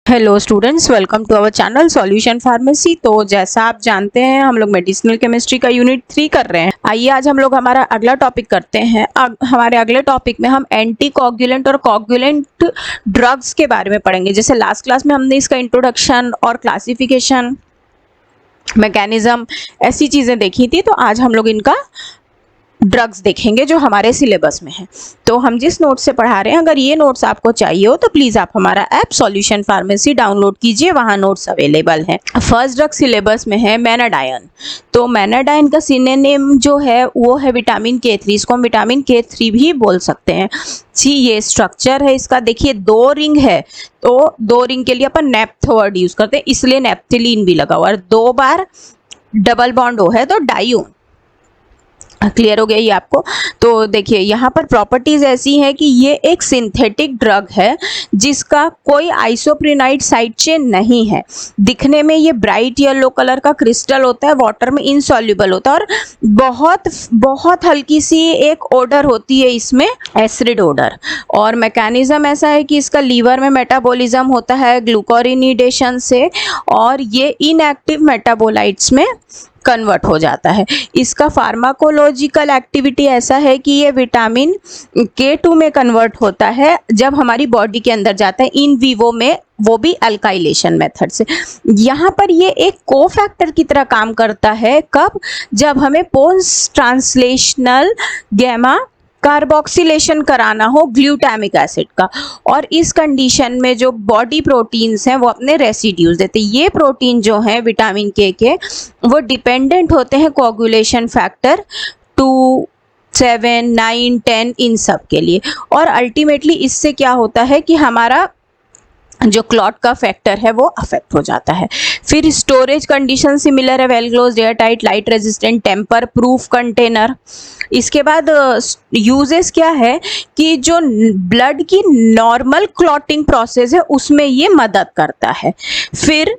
Hello students, welcome to our channel solution pharmacy. तो जैसा आप जानते हैं हम लोग मेडिसिनल केमिस्ट्री का यूनिट 3 कर रहे हैं। आइए आज हम लोग हमारा अगला टॉपिक करते हैं। हमारे अगले टॉपिक में हम एंटी कोगुलेंट और कोगुलेंट ड्रग्स के बारे में पढ़ेंगे। जैसे लास्ट क्लास में हमने इसका इंट्रोडक्शन और क्लासिफिकेशन, मैकेनिज्म, ऐसी चीज़ें देखी थी। तो आज हम लोग इनका ड्रग्स देखेंगे जो हमारे सिलेबस में है। तो हम जिस नोट से पढ़ा रहे हैं, अगर ये नोट्स आपको चाहिए हो तो प्लीज़ आप हमारा ऐप सॉल्यूशन फार्मेसी डाउनलोड कीजिए, वहाँ नोट्स अवेलेबल हैं। फर्स्ट ड्रग सिलेबस में है मेनाडायन। तो मेनाडायन का सिनोनिम जो है वो है विटामिन K3। इसको हम विटामिन K3 भी बोल सकते हैं। जी, ये स्ट्रक्चर है इसका। देखिए 2 रिंग है, तो 2 रिंग के लिए अपन नेप्थ वर्ड यूज़ करते हैं, इसलिए नेप्थिलीन भी लगा हुआ है। 2 बार डबल बॉन्ड O है तो डाइओन। क्लियर हो गया ये आपको। तो देखिए यहाँ पर प्रॉपर्टीज ऐसी हैं कि ये एक सिंथेटिक ड्रग है जिसका कोई आइसोप्रिनाइड साइड चेन नहीं है। दिखने में ये ब्राइट येलो कलर का क्रिस्टल होता है, वाटर में इनसॉल्युबल होता है और बहुत बहुत हल्की सी एक ओडर होती है इसमें, एसिड ओडर। और मैकेनिज्म ऐसा है कि इसका लीवर में मेटाबॉलिज्म होता है ग्लूकोरिनिडेशन से, और ये इनएक्टिव मेटाबोलाइट्स में कन्वर्ट हो जाता है। इसका फार्माकोलॉजिकल एक्टिविटी ऐसा है कि ये विटामिन K2 में कन्वर्ट होता है जब हमारी बॉडी के अंदर जाता है इन विवो में, वो भी अल्काइलेशन मेथड से। यहाँ पर ये एक कोफैक्टर की तरह काम करता है। कब? जब हमें पोस्ट ट्रांसलेशनल गैमा कार्बोक्सिलेशन कराना हो ग्लूटामिक एसिड का, और इस कंडीशन में जो बॉडी प्रोटीन्स हैं वो अपने रेसिड्यूज देते हैं। ये प्रोटीन जो हैं विटामिन K के, वो डिपेंडेंट होते हैं कोगुलेशन फैक्टर 2, 7, 9, 10 इन सब के लिए। और अल्टीमेटली इससे क्या होता है कि हमारा जो क्लॉट का फैक्टर है वो अफेक्ट हो जाता है। फिर स्टोरेज कंडीशन सिमिलर है, well closed, air tight, light resistant, tamper proof container. इसके बाद यूजेस क्या है कि जो ब्लड की नॉर्मल क्लॉटिंग प्रोसेस है उसमें ये मदद करता है। फिर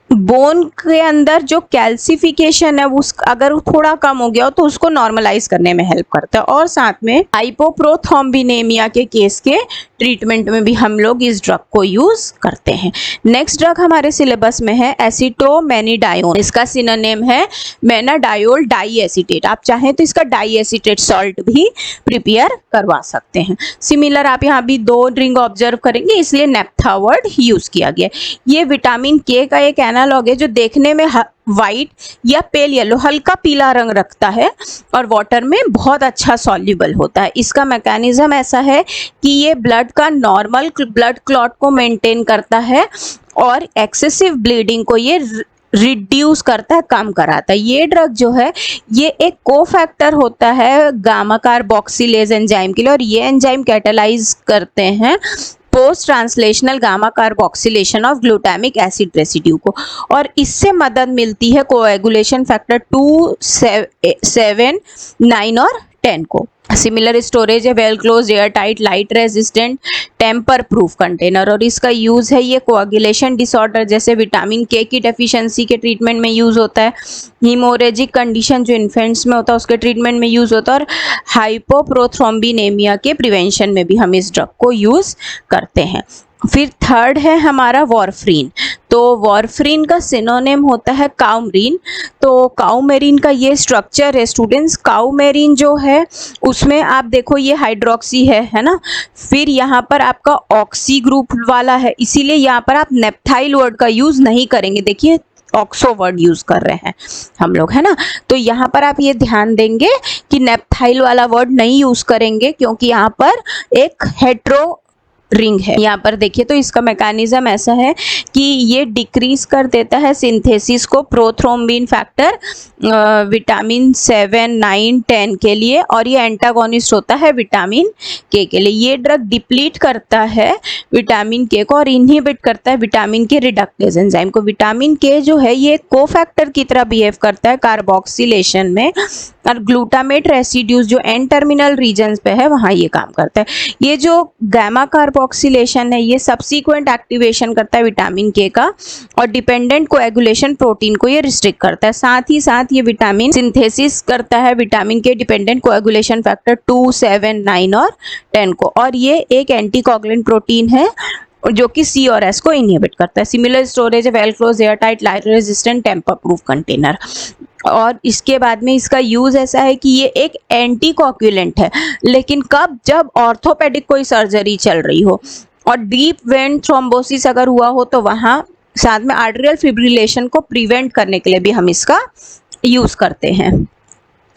बोन के अंदर जो कैल्सिफिकेशन है उस अगर थोड़ा कम हो गया हो तो उसको नॉर्मलाइज करने में हेल्प करता है। और साथ में हाइपोप्रोथ्रोम्बिनेमिया के केस के ट्रीटमेंट में भी हम लोग इस ड्रग को यूज करते हैं। नेक्स्ट ड्रग हमारे सिलेबस में है एसिटोमेनिडायोन। इसका सिनोनिम है मेनाडायोल डाइएसिटेट। आप चाहें तो इसका डाइएसिटेट सॉल्ट भी प्रिपेयर करवा सकते हैं। सिमिलर आप यहाँ भी 2 रिंग ऑब्जर्व करेंगे, इसलिए नेप्था वर्ड यूज किया गया। ये विटामिन K का एक एनालॉग है जो देखने में वाइट या पेल येलो, हल्का पीला रंग रखता है और वाटर में बहुत अच्छा सॉल्युबल होता है। इसका मैकेनिज्म ऐसा है कि ये ब्लड का नॉर्मल ब्लड क्लॉट को मेंटेन करता है और एक्सेसिव ब्लीडिंग को ये रिड्यूस करता है, कम कराता है। ये ड्रग जो है ये एक कोफैक्टर होता है गामा कार्बोक्सिलेज एंजाइम के लिए, और ये एंजाइम कैटालाइज करते हैं post translational gamma carboxylation of glutamic acid residue को, और इससे मदद मिलती है कोएगुलेशन फैक्टर 2, 7, 9 और 10 को। सिमिलर स्टोरेज है, well close, air tight, light resistant, tamper proof container. और इसका यूज़ है ये कोआगुलेशन डिसऑर्डर जैसे विटामिन K की डेफिशिएंसी के ट्रीटमेंट में यूज़ होता है, हीमोरेजिक कंडीशन जो इन्फेंट्स में होता है उसके ट्रीटमेंट में यूज़ होता है, और हाइपोप्रोथ्रोम्बिनेमिया के प्रिवेंशन में भी हम इस ड्रग को यूज़ करते हैं। फिर थर्ड है हमारा वॉरफ्रीन। तो वॉरफ्रीन का सिनोनिम होता है काउमरीन। तो काउमेरिन का ये स्ट्रक्चर है स्टूडेंट्स। काउमेरिन जो है उसमें आप देखो ये हाइड्रोक्सी है ना, फिर यहाँ पर आपका ऑक्सी ग्रुप वाला है, इसीलिए यहाँ पर आप नेप्थाइल वर्ड का यूज़ नहीं करेंगे। देखिए ऑक्सो वर्ड यूज कर रहे हैं हम लोग, है ना। तो यहाँ पर आप ये ध्यान देंगे कि नेप्थाइल वाला वर्ड नहीं यूज करेंगे क्योंकि यहाँ पर एक हेट्रो रिंग है। यहाँ पर देखिए तो इसका मैकेनिज्म ऐसा है कि ये डिक्रीज कर देता है सिंथेसिस को प्रोथ्रोम्बिन फैक्टर विटामिन 7, 9, 10 के लिए, और ये एंटागोनिस्ट होता है विटामिन K के लिए। ये ड्रग डिप्लीट करता है विटामिन K को और इनहिबिट करता है विटामिन K रिडक्टेज एंजाइम को। विटामिन K जो है ये कोफैक्टर की तरह बिहेव करता है कार्बोक्सिलेशन में, और ग्लूटामेट रेसिड्यूज जो एन टर्मिनल रीजन्स पे है वहाँ ये काम करता है। ये जो गामा कार्बोक्सिलेशन है ये सब्सीक्वेंट एक्टिवेशन करता है विटामिन K का, और डिपेंडेंट कोएगुलेशन प्रोटीन को ये रिस्ट्रिक्ट करता है। साथ ही साथ ये विटामिन सिंथेसिस करता है vitamin K dependent coagulation factor 2, 7, 9 और 10 को, और ये एक एंटीकोगुलेंट प्रोटीन है जो कि सी और एस को इनहिबिट करता है। सिमिलर स्टोरेज है well close, air tight, light resistant, tamper proof container. और इसके बाद में इसका यूज ऐसा है कि ये एक एंटी कोगुलेंट है, लेकिन कब? जब ऑर्थोपेडिक कोई सर्जरी चल रही हो और डीप वेन थ्रोम्बोसिस अगर हुआ हो तो वहाँ साथ में आर्टेरियल फिब्रिलेशन को प्रिवेंट करने के लिए भी हम इसका यूज करते हैं।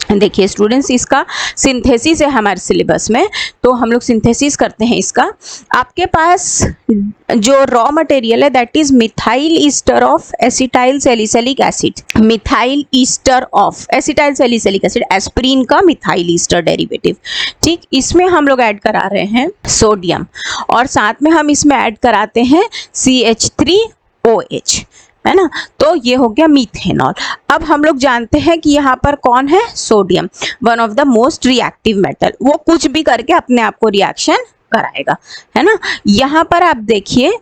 देखिए स्टूडेंट्स, इसका सिंथेसिस है हमारे सिलेबस में, तो हम लोग सिंथेसिस करते हैं इसका। आपके पास जो रॉ मटेरियल है that is methyl ester of acetyl salicylic acid. Methyl ester of acetyl salicylic acid, aspirin का मिथाइल ईस्टर डेरिवेटिव। ठीक, इसमें हम लोग ऐड करा रहे हैं सोडियम और साथ में हम इसमें ऐड कराते हैं CH3OH, है ना। तो ये हो गया मीथेनॉल। अब हम लोग जानते हैं कि यहाँ पर कौन है? Sodium, one of the most reactive metal. वो कुछ भी करके अपने आप को रिएक्शन कराएगा, है ना। यहाँ पर आप देखिए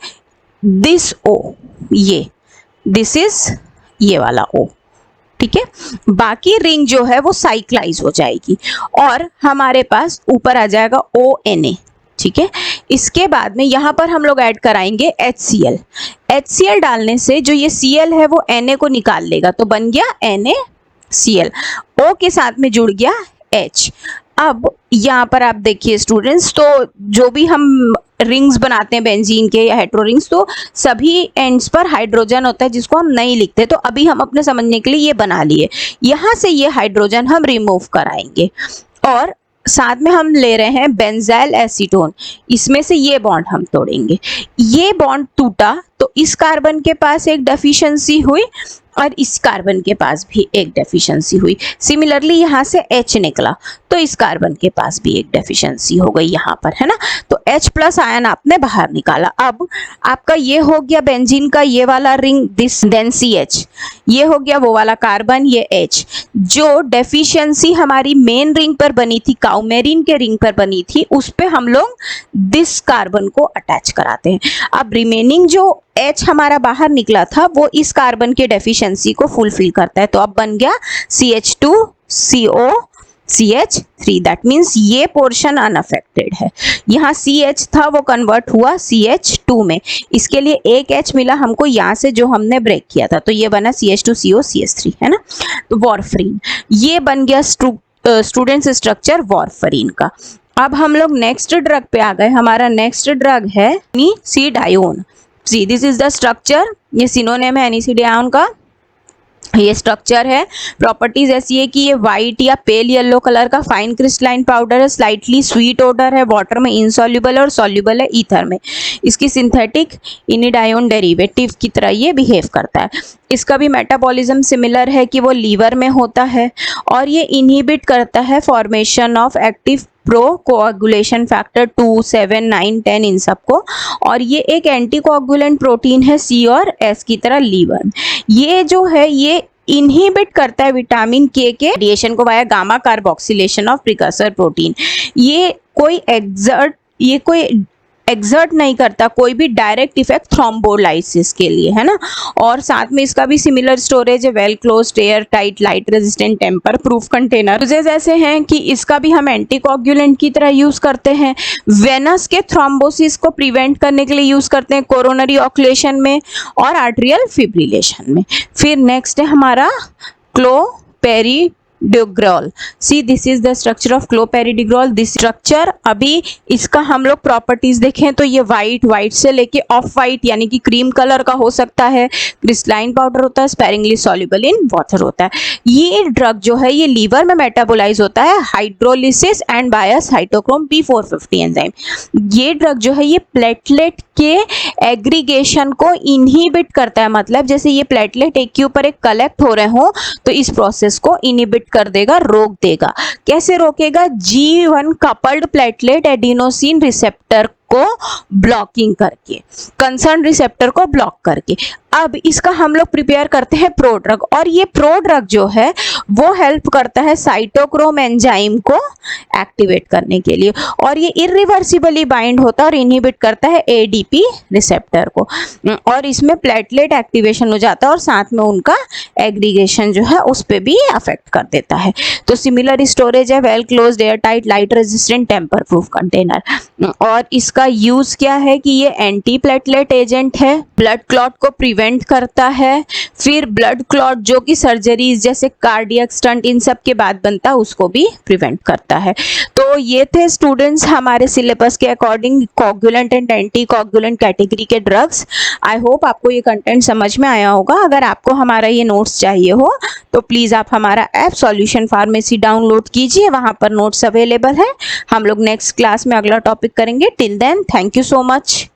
दिस O, ये दिस इज ये वाला O, ठीक है। बाकी रिंग जो है वो साइक्लाइज हो जाएगी और हमारे पास ऊपर आ जाएगा ONA, ठीक है। इसके बाद में यहाँ पर हम लोग ऐड कराएंगे HCl। HCl डालने से जो ये Cl है वो Na को निकाल लेगा, तो बन गया NaCl। O के साथ में जुड़ गया H। अब यहाँ पर आप देखिए स्टूडेंट्स, तो जो भी हम रिंग्स बनाते हैं बेंजीन के या हेटेरो रिंग्स, तो सभी एंड्स पर हाइड्रोजन होता है जिसको हम नहीं लिखते। तो अभी हम अपने समझने के लिए ये बना लिए। यहाँ से ये हाइड्रोजन हम रिमूव कराएंगे और साथ में हम ले रहे हैं बेंजाइल एसीटोन। इसमें से ये बॉन्ड हम तोड़ेंगे। ये बॉन्ड टूटा तो इस कार्बन के पास एक डेफिशिएंसी हुई और इस कार्बन के पास भी एक डेफिशिएंसी हुई। सिमिलरली यहाँ से H निकला तो इस कार्बन के पास भी एक डेफिशिएंसी हो गई यहाँ पर, है ना। तो H+ आयन आपने बाहर निकाला। अब आपका ये हो गया बेंजीन का ये वाला रिंग, दिस देन CH, ये हो गया वो वाला कार्बन, ये H। जो डेफिशिएंसी हमारी मेन रिंग पर बनी थी, काउमेरिन के रिंग पर बनी थी, उस पे हम लोग दिस कार्बन को अटैच कराते हैं। अब रिमेनिंग जो H हमारा बाहर निकला था वो इस कार्बन के डेफिशिएंसी को फुलफिल करता है, तो अब बन गया CH2COCH3। दैट मीन्स ये पोर्शन अनअफेक्टेड है। यहाँ CH था वो कन्वर्ट हुआ CH2 में। इसके लिए एक H मिला हमको यहाँ से जो हमने ब्रेक किया था, तो ये बना CH2COCH3, है ना। तो वॉरफरीन, ये बन गया स्टूडेंट्स स्ट्रक्चर वॉरफरीन का। अब हम लोग नेक्स्ट ड्रग पे आ गए। हमारा नेक्स्ट ड्रग है anisindione. See this is the structure, ये सिनोनिम है एनिसिडायोन का। ये स्ट्रक्चर है, प्रॉपर्टीज ऐसी है कि ये वाइट या पेल येलो कलर का फाइन क्रिस्टलाइन पाउडर है, स्लाइटली स्वीट ओडर है, वाटर में इनसॉल्युबल और सॉल्युबल है ईथर में। इसकी सिंथेटिक इनिडायोन डेरिवेटिव की तरह ये बिहेव करता है। इसका भी मेटाबॉलिज्म सिमिलर है कि वो लीवर में होता है और ये इनहिबिट करता है formation of active pro coagulation factor 2, 7, 9, 10 इन सबको। और ये एक एंटी कोआगुलेंट प्रोटीन है C और S की तरह लीवर में। ये जो है ये इनहिबिट करता है विटामिन K के रेडिएशन को via gamma carboxylation of precursor protein. ये कोई एक्सर्ट नहीं करता कोई भी डायरेक्ट इफेक्ट थ्रोम्बोलाइसिस के लिए, है ना। और साथ में इसका भी सिमिलर स्टोरेज है, well closed, air tight, light resistant, tamper proof container. Uses ऐसे हैं कि इसका भी हम एंटीकोगुलेंट की तरह यूज करते हैं, वेनस के थ्रोम्बोसिस को प्रिवेंट करने के लिए यूज करते हैं, कोरोनरी ऑक्यूलेशन में और आर्टेरियल फिब्रिलेशन में। फिर नेक्स्ट है हमारा clopidogrel. See this is the structure of clopidogrel. This structure, अभी इसका हम लोग प्रॉपर्टीज देखें तो ये वाइट से लेके ऑफ वाइट यानी कि क्रीम कलर का हो सकता है, क्रिस्टलाइन पाउडर होता है, स्पेरिंगली सॉल्युबल इन वाटर होता है। ये ड्रग जो है ये लीवर में मेटाबोलाइज होता है hydrolysis and by cytochrome P450 enzyme. ये ड्रग जो है ये प्लेटलेट के एग्रीगेशन को इनहिबिट करता है, मतलब जैसे ये प्लेटलेट एक के ऊपर एक कलेक्ट हो रहे हो तो इस प्रोसेस को इनहिबिट कर देगा, रोक देगा। कैसे रोकेगा? G1 coupled platelet adenosine receptor को ब्लॉकिंग करके, कंसर्न रिसेप्टर को ब्लॉक करके। अब इसका हम लोग प्रिपेयर करते हैं प्रोड्रग, और ये प्रोड्रग जो है वो हेल्प करता है साइटोक्रोम एंजाइम को एक्टिवेट करने के लिए, और ये इरिवर्सिबली बाइंड होता है और इनहिबिट करता है एडीपी रिसेप्टर को, और इसमें प्लेटलेट एक्टिवेशन हो जाता है और साथ में उनका एग्रीगेशन जो है उस पर भी अफेक्ट कर देता है। तो सिमिलर स्टोरेज है, well closed, air tight, light resistant, tamper proof container. और इसका यूज क्या है कि ये एंटी प्लेटलेट एजेंट है, ब्लड क्लॉट को प्रिवेंट करता है, फिर ब्लड क्लॉट जो कि सर्जरीज जैसे कार्डियक स्टंट इन सब के बाद बनता है उसको भी प्रिवेंट करता है। तो ये थे स्टूडेंट्स हमारे सिलेबस के according coagulant and anti coagulant category के ड्रग्स। आई होप आपको ये कंटेंट समझ में आया होगा। अगर आपको हमारा ये नोट्स चाहिए हो तो प्लीज़ आप हमारा ऐप सॉल्यूशन फार्मेसी डाउनलोड कीजिए, वहाँ पर नोट्स अवेलेबल है। हम लोग नेक्स्ट क्लास में अगला टॉपिक करेंगे। Till then thank you so much.